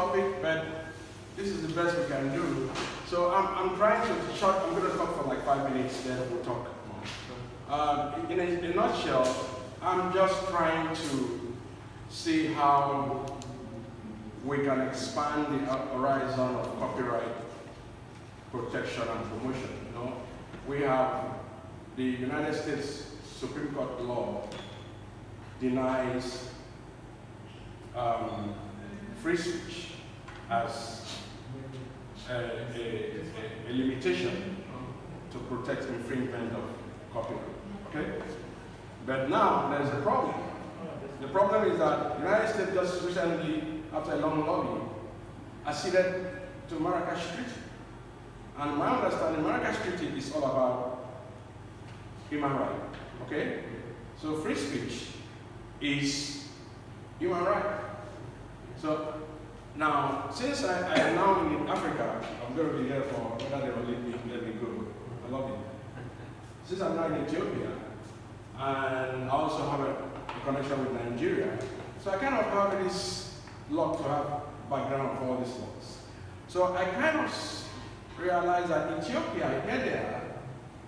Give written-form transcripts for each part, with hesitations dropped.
topic, but this is the best we can do. So I'm trying to short. I'm going to talk for like 5 minutes, then we'll talk more. In a nutshell, I'm just trying to see how we can expand the horizon of copyright protection and promotion. You know, we have the United States Supreme Court law denies free speech as a limitation to protect infringement of copyright. Okay? But now there's a problem. The problem is that the United States just recently, after a long lobby, acceded to Marrakesh Treaty. And my understanding, Marrakesh Treaty is all about human rights. Okay? So free speech is human right. So now, since I am now in Africa, I'm going to be here for whether they will let me go. I love it. Since I'm now in Ethiopia, and I also have a connection with Nigeria, so I kind of have this luck to have background for all these laws. So I kind of realized that Ethiopia, here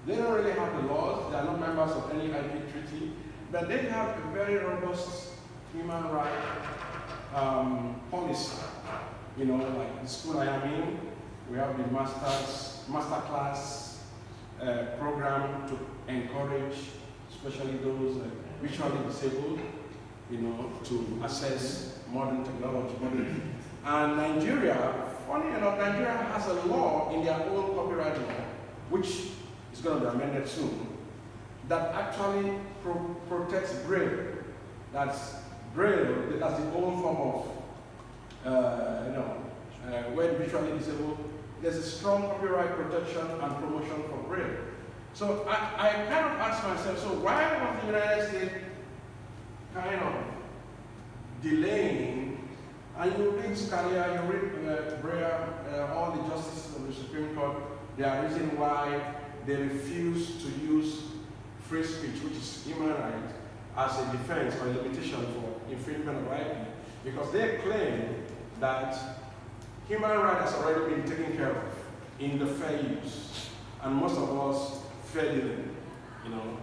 they don't really have the laws. They are not members of any IP treaty, but they have a very robust human rights policy. You know, like the school I am in, we have the master class program to encourage, especially those visually disabled, you know, to access modern technology. And Nigeria, funny enough, Nigeria has a law in their own copyright law, which is going to be amended soon, that actually protects Braille. That's Braille, that's the old form of, when visually disabled, there's a strong copyright protection and promotion for Braille. So I kind of asked myself, so why was the United States kind of delaying? And you read Scalia, you read Braille, all the justices of the Supreme Court, their reason why they refuse to use free speech, which is human right, as a defense or a limitation for infringement of IP, because they claim that human right has already been taken care of in the fair use, and most of us fair dealing, you know,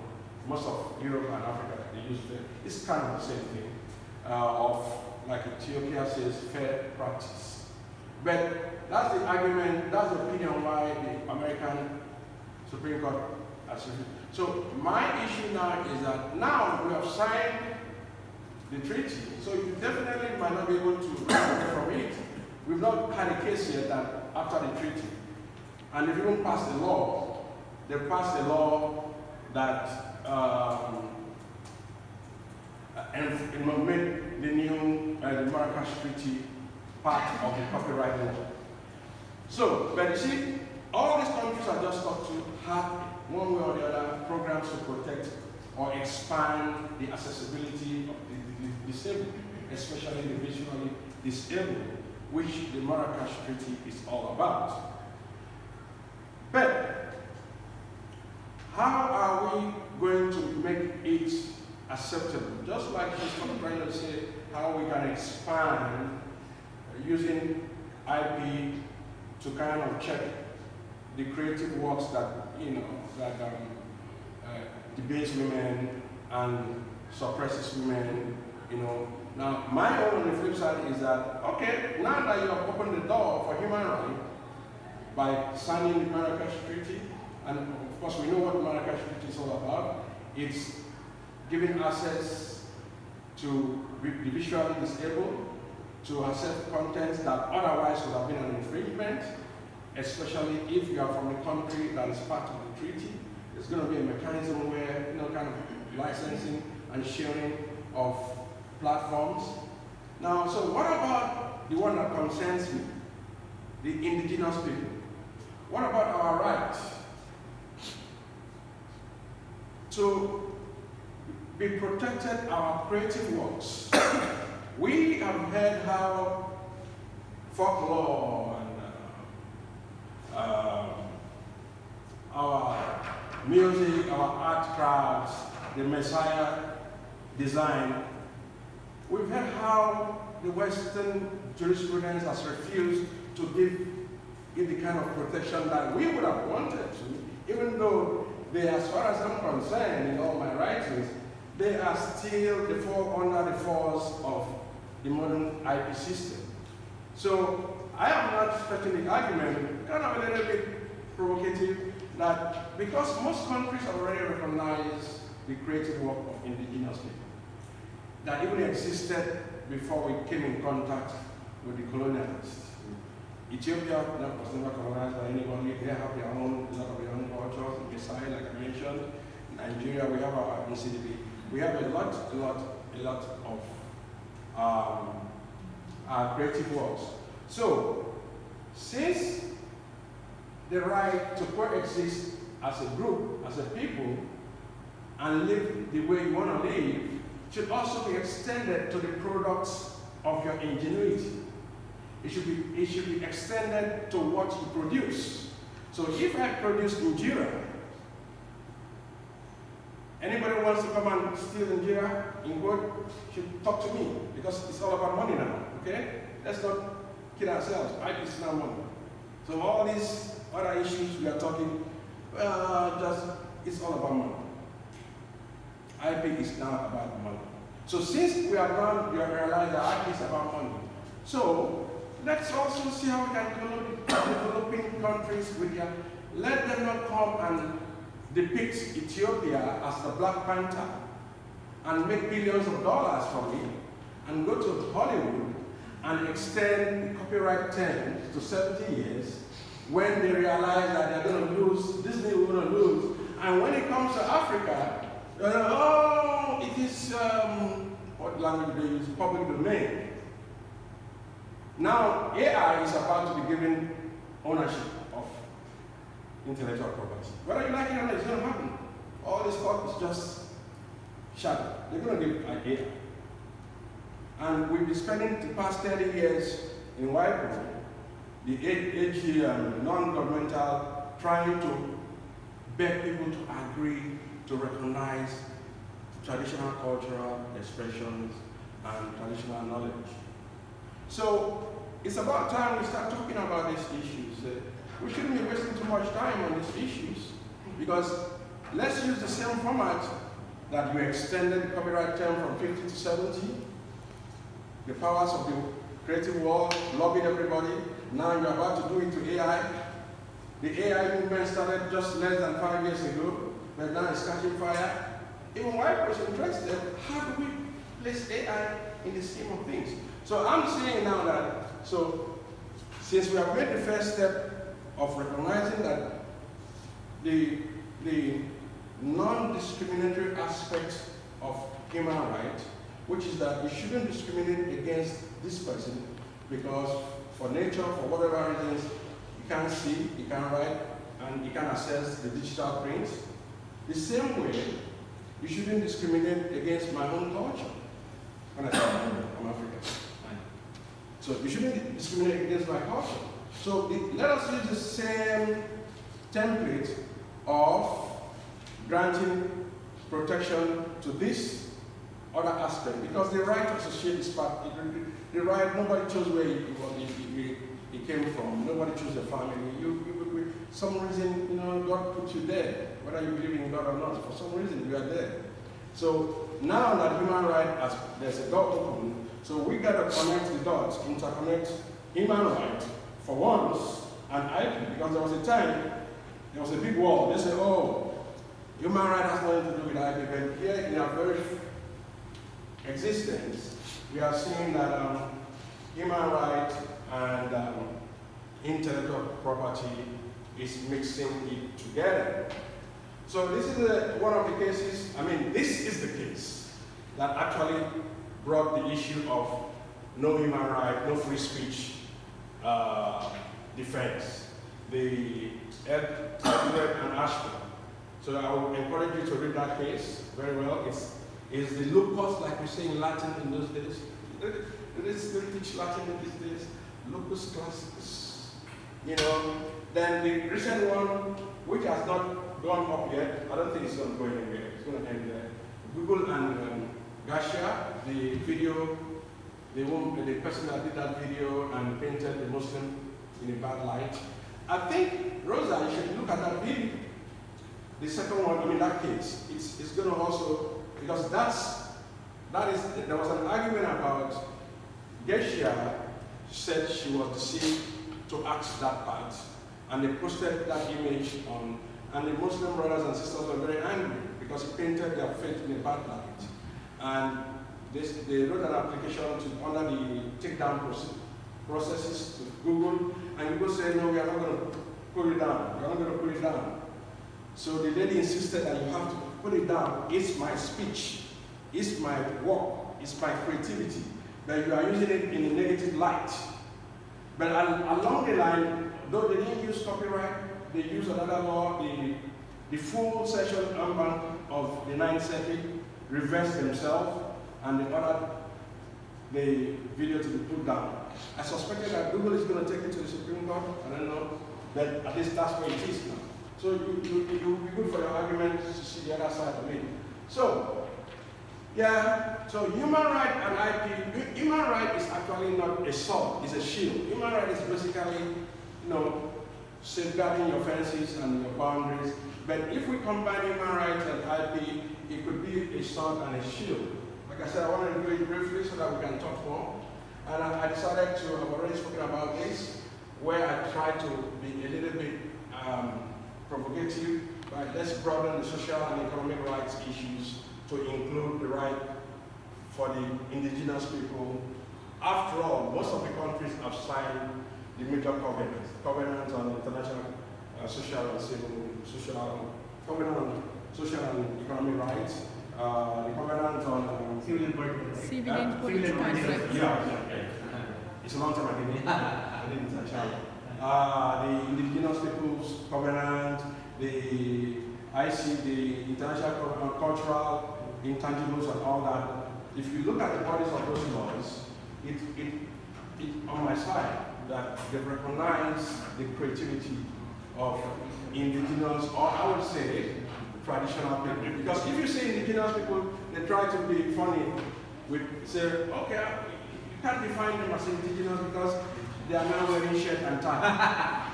most of Europe and Africa, they use fair. It's kind of the same thing, of, like Ethiopia says, fair practice. But that's the argument, that's the opinion why the American Supreme Court has refused. So my issue now is that now we have signed the treaty, so you definitely might not be able to run away from it. We've not had a case yet that after the treaty, and if you don't pass the law, they passed a law that made the new the Marrakesh Treaty part of the copyright law. So, but you see, all these countries I just talked to have, one way or the other, programs to protect or expand the accessibility of the disabled, especially the visually disabled, which the Marrakesh Treaty is all about. But how are we going to make it acceptable? Just like she's trying to say, how we can expand using IP to kind of check the creative works that, you know, that debase women and suppresses women, you know. Now, my own on the flip side is that, okay, now that you have opened the door for human rights by signing the Marrakesh Treaty, and of course we know what the Marrakesh Treaty is all about, it's giving access to the visually disabled to access contents that otherwise would have been an infringement, especially if you are from a country that is part of the treaty. There's going to be a mechanism where, you know, kind of licensing and sharing of platforms. Now, so what about the one that concerns me, the indigenous people? What about our right to be protected, our creative works? We have heard how folklore and our music, our art crafts, the Messiah design we've heard how the Western jurisprudence has refused to give it the kind of protection that we would have wanted to, even though they, as far as I'm concerned, in all my writings, they are still under the force of the modern IP system. So I am not stretching the argument, kind of a little bit provocative, that because most countries have already recognized the creative work of indigenous people, that even existed before we came in contact with the colonialists. Ethiopia was never colonized by anybody. They have their own, a lot of their own cultures. Beside, like I mentioned, Nigeria, we have our NCDB. We have a lot of creative works. So, since the right to coexist as a group, as a people, and live the way you want to live, should also be extended to the products of your ingenuity. It should be extended to what you produce. So if I produce injera, anybody who wants to come and steal injera in wood should talk to me, because it's all about money now, okay? Let's not kid ourselves. IP is now money. So all these other issues we are talking, it's all about money. IP is now about money. So since we have realized that IP is about money, so let's also see how we can develop developing countries with their, let them not come and depict Ethiopia as the Black Panther and make billions of dollars from it and go to Hollywood and extend the copyright term to 70 years when they realize that they're going to lose, Disney will going to lose. And when it comes to Africa, it is, what language they use, public domain. Now, AI is about to be given ownership of intellectual property. Whether you like it or not, it's going to happen. All this talk is just shadow. They're going to give AI. And we've been spending the past 30 years in WIPO, the AG non-governmental, trying to beg people to agree to recognize traditional cultural expressions and traditional knowledge. So it's about time we start talking about these issues. We shouldn't be wasting too much time on these issues, because let's use the same format that you extended the copyright term from 50 to 70. The powers of the creative world lobbied everybody. Now you're about to do it to AI. The AI movement started just less than 5 years ago, but now it's catching fire. Even white was interested, how do we place AI in the scheme of things? So I'm saying now that, so since we have made the first step of recognizing that the non-discriminatory aspects of human rights, which is that you shouldn't discriminate against this person because for nature, for whatever reasons, you can't see, you can't write, and you can't access the digital prints. The same way, you shouldn't discriminate against my own culture. When I say I'm African. So you shouldn't discriminate against my culture. So let us use the same template of granting protection to this other aspect, because the right to associate is part, the right, nobody chose where he came from, nobody chose your family. Some reason, God put you there, whether you believe in God or not, for some reason you are there. So now that human rights, there's a door open, so we got to connect the dots, interconnect human rights for once and IP, because there was a time, there was a big wall. They said, oh, human rights has nothing to do with IP, but here in our very existence, we are seeing that human rights and intellectual property is mixing it together. So this is one of the cases, this is the case that actually brought the issue of no human right, no free speech defense. The Edward and Ashton. So I would encourage you to read that case very well. It's the locus, like we say in Latin in those days. They teach Latin in these days. Locus classicus. Then the recent one, which has not gone up yet, I don't think it's going to go anywhere. It's going to end there. Google and Garcia, the video the person that did that video and painted the Muslim in a bad light. I think, Rosa, you should look at that video. The second one, in that case, it's going to also, because there was an argument about Geisha said she was deceived to ask that part, and they posted that image on, and the Muslim brothers and sisters were very angry because he painted their faith in a bad light. And they wrote an application under the takedown processes to Google, and Google said, no, we are not going to pull it down. We are not going to put it down. So the lady insisted that you have to put it down. It's my speech. It's my work. It's my creativity. But you are using it in a negative light. But along the line, though they didn't use copyright, they used another law. The full session unbank of the Ninth Circuit reversed themselves, and they ordered the video to be put down. I suspected that Google is going to take it to the Supreme Court. I don't know, but at least that's where it is now. So it will be good for your argument to see the other side of it. So, yeah, so human right and IP, human right is actually not a sword, it's a shield. Human right is basically, safeguarding your fences and your boundaries. But if we combine human rights and IP, it could be a sword and a shield. Like I said, I want to do it briefly so that we can talk more. And I decided to, I've already spoken about this, where I try to be a little bit provocative, but let's broaden the social and economic rights issues to include the right for the indigenous people. After all, most of the countries have signed the major covenants on international social and economic rights, the covenant on civil importance. Yeah. It's a long time I didn't actually. The Indigenous Peoples Covenant, the International Cultural Intangibles and all that. If you look at the bodies of those laws, it on my side that they recognize the creativity of indigenous, or I would say traditional people. Because if you say indigenous people, they try to be funny with say, okay, you can't define them as indigenous because they are now wearing shirt and tie.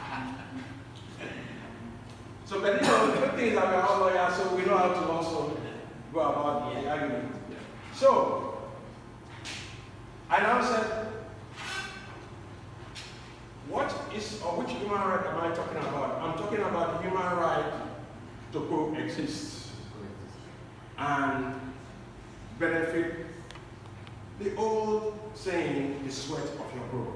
So, but the good thing is that we are all lawyers, so we know how to also go about the argument. So, I now said, what is, or which human right am I talking about? I'm talking about the human right to coexist and benefit. The old saying, the sweat of your brow.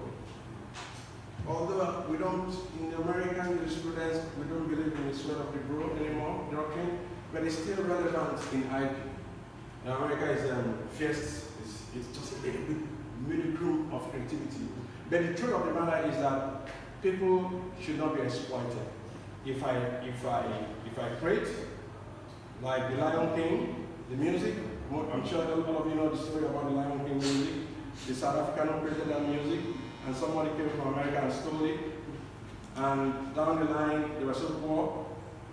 Although we don't, in the American jurisprudence, we don't believe in the sweat of the brow anymore, doctrine, but it's still relevant in IP. In America is fierce, it's just a little bit minimum of creativity. But the truth of the matter is that people should not be exploited. If I create, like the Lion King, the music, I'm sure all of you know the story about the Lion King music. The South African who created that music, and somebody came from America and stole it. And down the line, they were so poor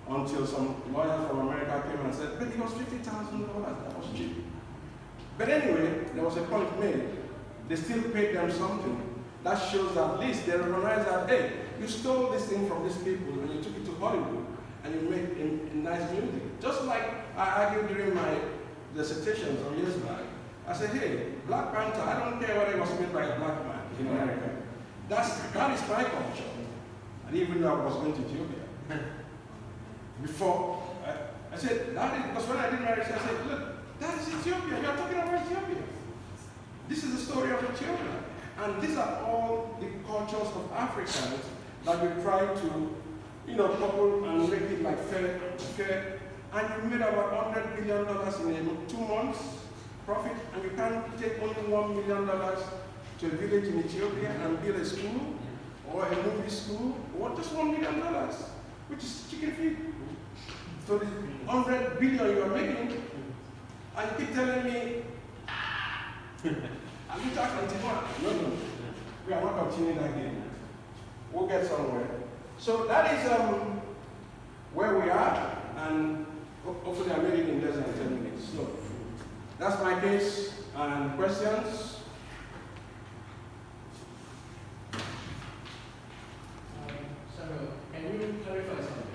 until some lawyers from America came and said, but it was $50,000, that was cheap. But anyway, there was a point made. They still paid them something. That shows that at least they recognize that, hey, you stole this thing from these people and you took it to Hollywood and you made a nice music. Just like I argued during my dissertation some years back. I said, hey, Black Panther, I don't care whether it was made by a black man in America. That is my culture. I didn't even know I was going to Ethiopia. Before, I said, that is, because when I did my research, I said, look, that is Ethiopia. You're talking about Ethiopia. This is the story of Ethiopia. And these are all the cultures of Africans that we try to, couple and make it like fair. And you made about $100 billion in 2 months profit, and you can't take only $1 million to a village in Ethiopia and build a school or a movie school, or just $1 million, which is chicken feed. So the 100 billion you are making, and you keep telling me, I'll be talking continuing. No. We are not continuing that game. We'll get somewhere. So that is where we are, and hopefully I made it in less than 10 minutes. So that's my case. And questions? Can you clarify something?